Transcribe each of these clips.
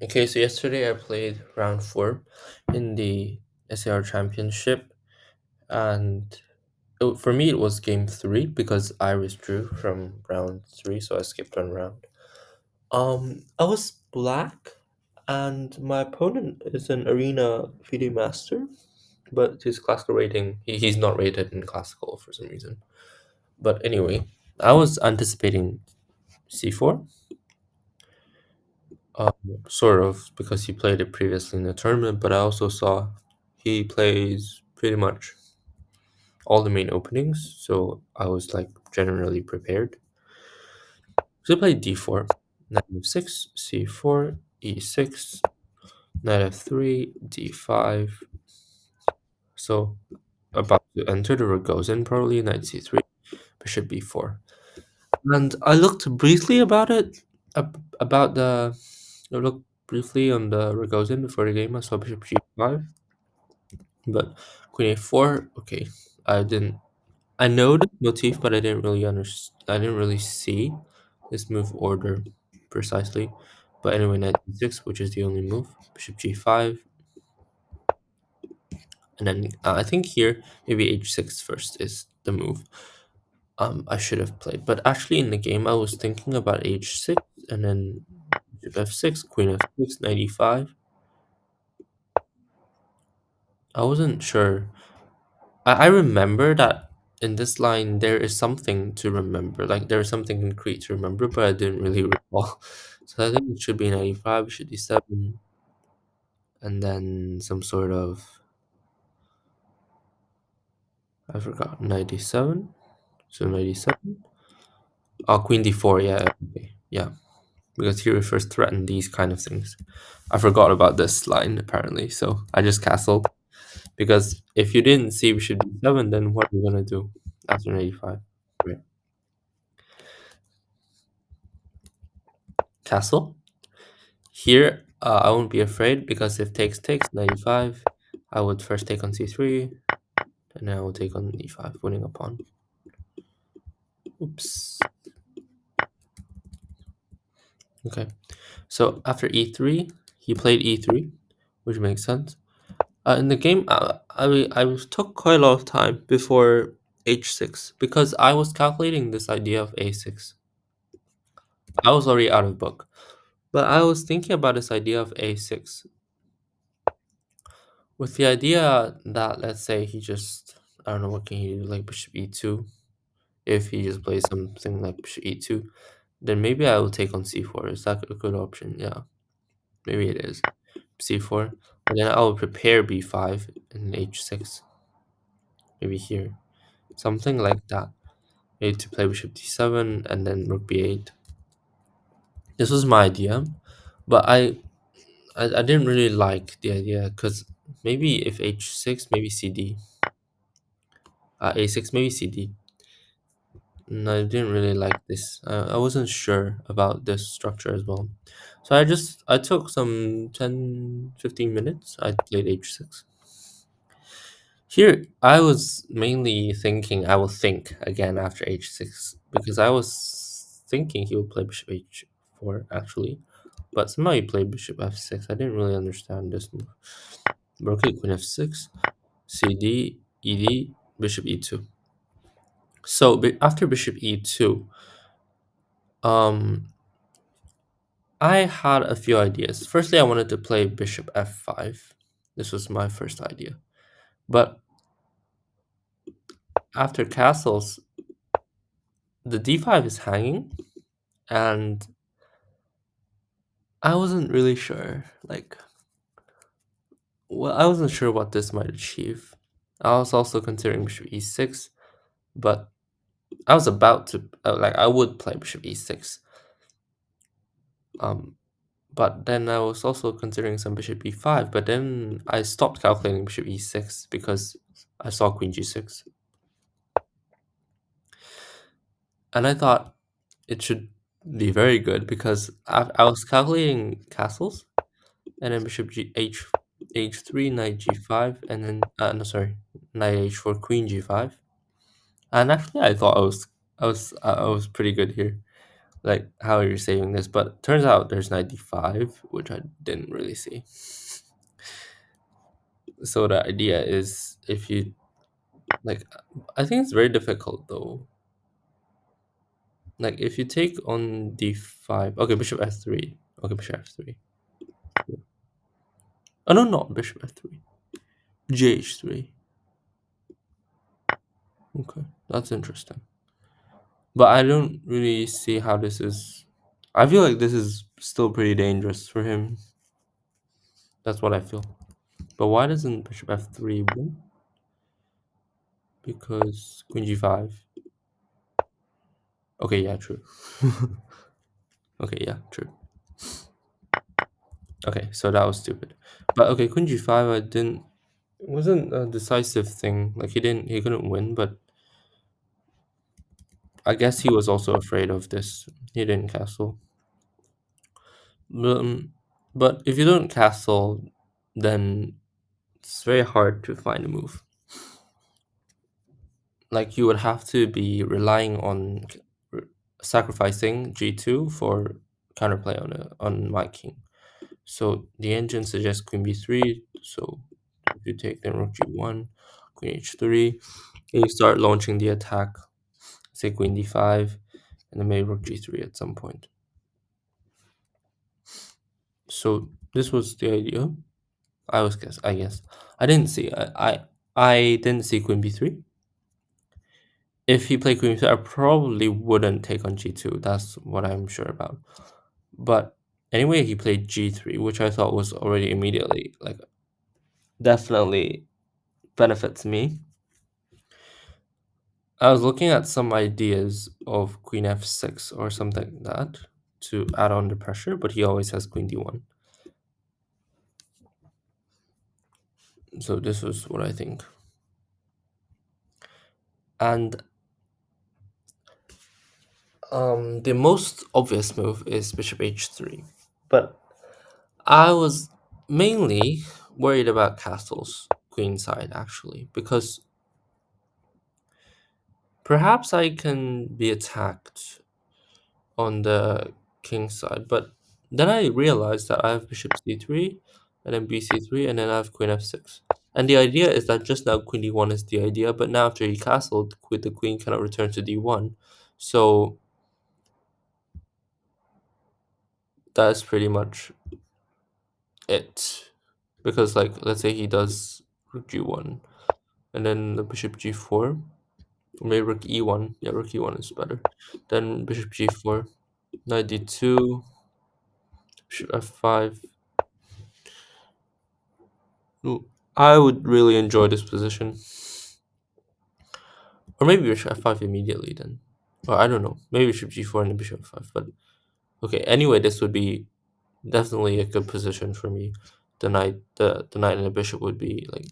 Okay, so yesterday I played round four in the SAR Championship, and for me it was game three because I withdrew from round three, so I skipped one round. I was black, and my opponent is an arena FIDE master, but his classical rating he's not rated in classical for some reason. But anyway, I was anticipating c4, um, sort of because he played it previously in the tournament, but I also saw he plays pretty much all the main openings, so I was like generally prepared. So I played d4, knight f6, c4, e6, knight f3, d5. So about to enter the Rogozin, probably knight c3, bishop b4. And I looked briefly about it, about the. I looked briefly on the Rogozin before the game. I saw bishop g5, but queen a4. Okay, I didn't. I know the motif, but I didn't really understand. I didn't really see this move order precisely. But anyway, knight d6, which is the only move. Bishop g5, and then I think here maybe h6 first is the move. I should have played, but actually in the game I was thinking about h6 and then bishop f6, queen f6, knight e5. I wasn't sure. I remember that in this line there is something to remember. Like there is something concrete to remember, but I didn't really recall. So I think it should be 95, should be 7, and then some sort of I forgot 97. So 97. Oh, queen d4. Yeah, okay, yeah. Because he refers threaten these kind of things. I forgot about this line apparently, so I just castled. Because if you didn't see bishop d7, then what are you gonna do after 95? Right. Castle. Here, I won't be afraid because if takes 95, I would first take on c3, and then I will take on e5, winning a pawn. Oops. Okay. So after e3, he played e3, which makes sense. In the game, I took quite a lot of time before h6 because I was calculating this idea of a6. I was already out of book, but I was thinking about this idea of a6 with the idea that let's say he just I don't know what can he do like bishop e2. If he just plays something like bishop e2, then maybe I will take on c4. Is that a good option? Yeah, maybe it is c4, and then I will prepare b5 and h6. Maybe here, something like that. Maybe to play bishop d7 and then rook b8. This was my idea, but I didn't really like the idea because maybe if h6, maybe cd, a6, maybe cd. No, I didn't really like this. I wasn't sure about this structure as well. So I took some 10-15 minutes. I played h6. Here, I was mainly thinking I will think again after h6 because I was thinking he would play bishop h4 actually, but somehow he played bishop f6. I didn't really understand this move. But okay, queen f6, cd, ed, bishop e2. So after bishop e2, um, I had a few ideas. Firstly, I wanted to play bishop f5. This was my first idea. But after castles, the d5 is hanging, and I wasn't really sure. Like, well, I wasn't sure what this might achieve. I was also considering bishop e6, but I was about to like I would play bishop e6. Um, but then I was also considering some bishop e5. But then I stopped calculating bishop e6 because I saw queen g6. And I thought it should be very good because I was calculating castles and then bishop h3, knight g5, and then no sorry, knight h4, queen g5. And actually, I thought I was pretty good here. like how you're saving this, but turns out there's knight d5, which I didn't really see. So the idea is if you like, I think it's very difficult though. Like if you take on d5, okay, bishop f3, okay, bishop f3. Oh no, not bishop f3, gh3. Okay, that's interesting. But I don't really see how this is. I feel like this is still pretty dangerous for him. That's what I feel. But why doesn't bishop f3 win? Because queen g5. Okay, yeah, true. Okay, yeah, true. Okay, so that was stupid. But okay, queen g5, I didn't. It wasn't a decisive thing. Like he couldn't win. But I guess he was also afraid of this. He didn't castle. Um, but if you don't castle, then it's very hard to find a move. Like you would have to be relying on sacrificing g2 for counterplay on my king. So the engine suggests queen b3. So if you take then rook g1, queen h3, and you start launching the attack, say queen d5, and then maybe rook g3 at some point. So this was the idea. I guess I didn't see. I didn't see queen b3. If he played queen b3, I probably wouldn't take on g2. That's what I'm sure about. But anyway, he played g3, which I thought was already immediately like definitely benefits me. I was looking at some ideas of queen f6 or something like that to add on the pressure, but he always has queen d1. So this was what I think. And the most obvious move is bishop h3. But I was mainly worried about castles queenside actually, because perhaps I can be attacked on the king side, but then I realized that I have bishop c3, and then bc3, and then I have queen f6. And the idea is that just now queen d1 is the idea, but now after he castled, the queen cannot return to d1. So that's pretty much it. Because like let's say he does rook g1, and then the bishop g4, or maybe rook e1. Yeah, rook e1 is better. Then bishop g4, knight d2, bishop f5. Ooh, I would really enjoy this position. Or maybe bishop f5 immediately then. Or I don't know. Maybe bishop g4 and then bishop f5. But okay, anyway, this would be definitely a good position for me. The knight and the bishop would be like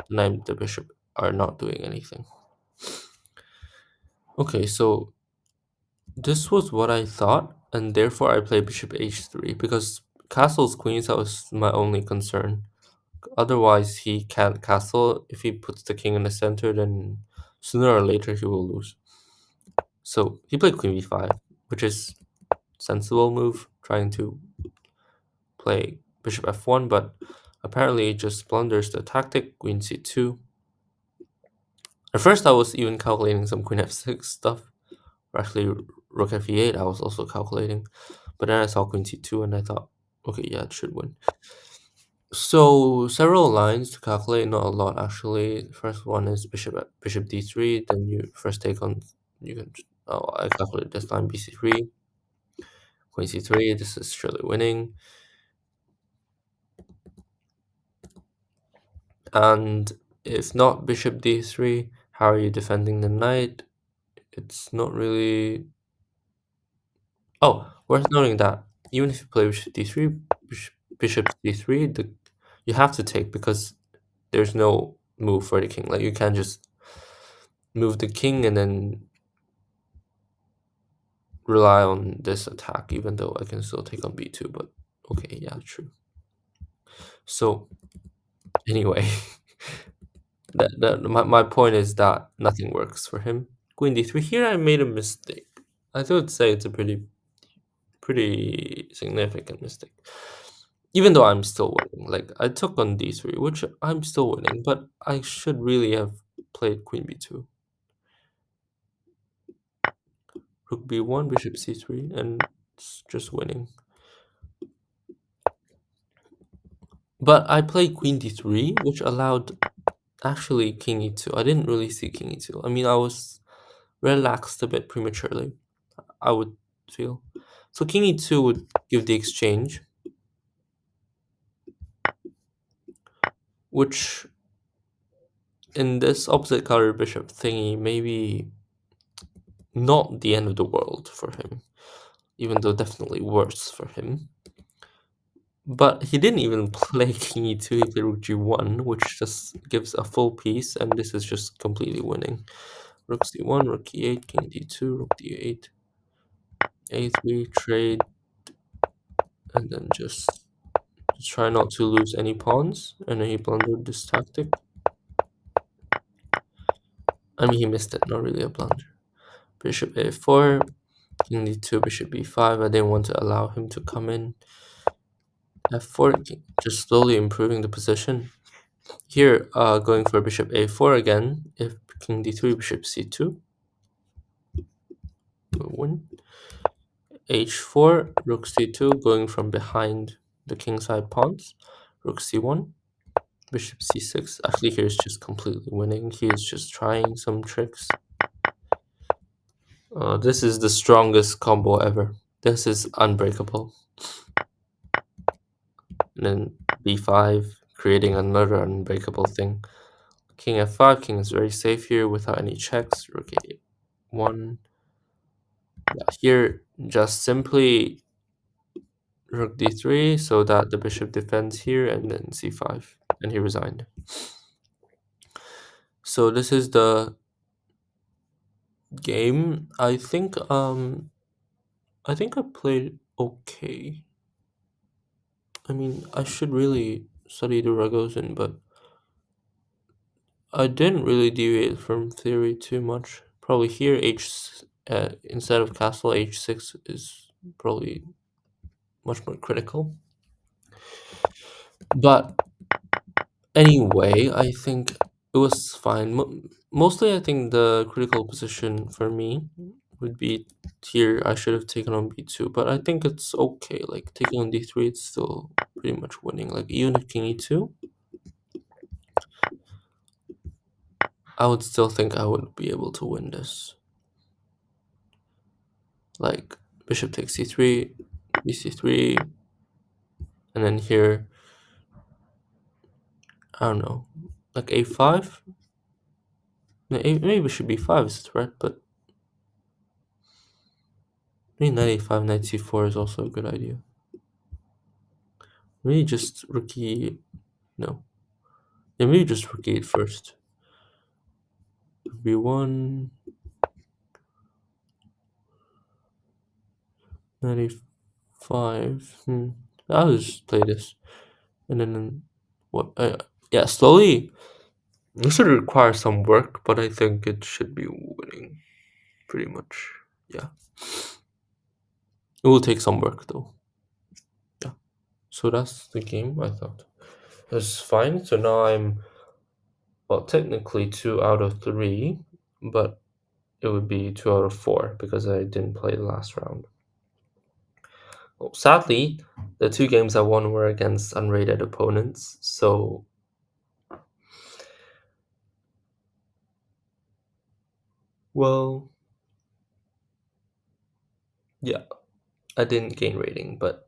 the knight and the bishop are not doing anything. Okay, so this was what I thought, and therefore I played bishop h3 because castles queens, that was my only concern. Otherwise, he can't castle. If he puts the king in the center, then sooner or later he will lose. So he played queen b5, which is sensible move, trying to play bishop f1, but apparently it just blunders the tactic, queen c2. At first I was even calculating some queen f6 stuff, or actually rook f e8 I was also calculating, but then I saw queen c2 and I thought, okay, yeah, it should win. So several lines to calculate, not a lot actually. First one is bishop d3. Then you first take on, you can, oh, I calculate this line bc3, queen c3. This is surely winning. And if not bishop d3, how are you defending the knight? It's not really. Oh, worth noting that even if you play bishop d3, bishop d3, you have to take because there's no move for the king. Like you can't just move the king and then rely on this attack, even though I can still take on b2. But okay, yeah, true. So anyway, my point is that nothing works for him. Queen d3. Here I made a mistake. I would say it's a pretty pretty significant mistake. Even though I'm still winning, like I took on d3, which I'm still winning, but I should really have played queen b2, rook b1, bishop c3, and it's just winning. But I played queen d3, which allowed actually king e2. I didn't really see king e2. I mean, I was relaxed a bit prematurely, I would feel. So king e2 would give the exchange, which in this opposite color bishop thingy, maybe not the end of the world for him, even though definitely worse for him. But he didn't even play king e2, he played rook g1, which just gives a full piece, and this is just completely winning. Rook c1, rook e8, king d2, rook d8, a3, trade, and then just try not to lose any pawns, and then he blundered this tactic. I mean, he missed it, not really a blunder. Bishop a4, king d2, bishop b5. I didn't want to allow him to come in. f4, just slowly improving the position. Here, going for bishop a4 again. If king d3, bishop c2, win. h4, rook c2, going from behind the kingside pawns. Rook c1, bishop c6. Actually, here is just completely winning. He is just trying some tricks. This is the strongest combo ever. This is unbreakable. And then b5, creating another unbreakable thing. King f5, king is very safe here without any checks. Rook a1. Yeah, here just simply rook d3 so that the bishop defends here, and then c5, and he resigned. So this is the game. I think I played okay. I mean, I should really study the Ragozin, but I didn't really deviate from theory too much. Probably here instead of castle h6 is probably much more critical. But anyway, I think it was fine. Mostly, I think the critical position for me would be here. I should have taken on b2, but I think it's okay. Like taking on d3, it's still pretty much winning. Like even if king e2, I would still think I would be able to win this. Like bishop takes c3, bc3, and then here, I don't know, like a5. Maybe bishop b5 is a threat, but maybe knight a5, knight c4 is also a good idea. Maybe just rook e. No. Yeah, maybe just rook e8 first. b1, knight a5. I'll just play this. And then what? Yeah, slowly. This would require some work, but I think it should be winning pretty much. Yeah. It will take some work though. Yeah. So that's the game, I thought. That's fine. So now I'm, well, technically 2 out of 3, but it would be 2 out of 4 because I didn't play the last round. Well, sadly, the 2 games I won were against unrated opponents, so well, yeah, I didn't gain rating, but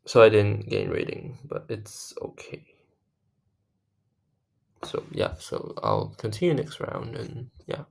so I didn't gain rating, but it's okay. So yeah, so I'll continue next round, and yeah.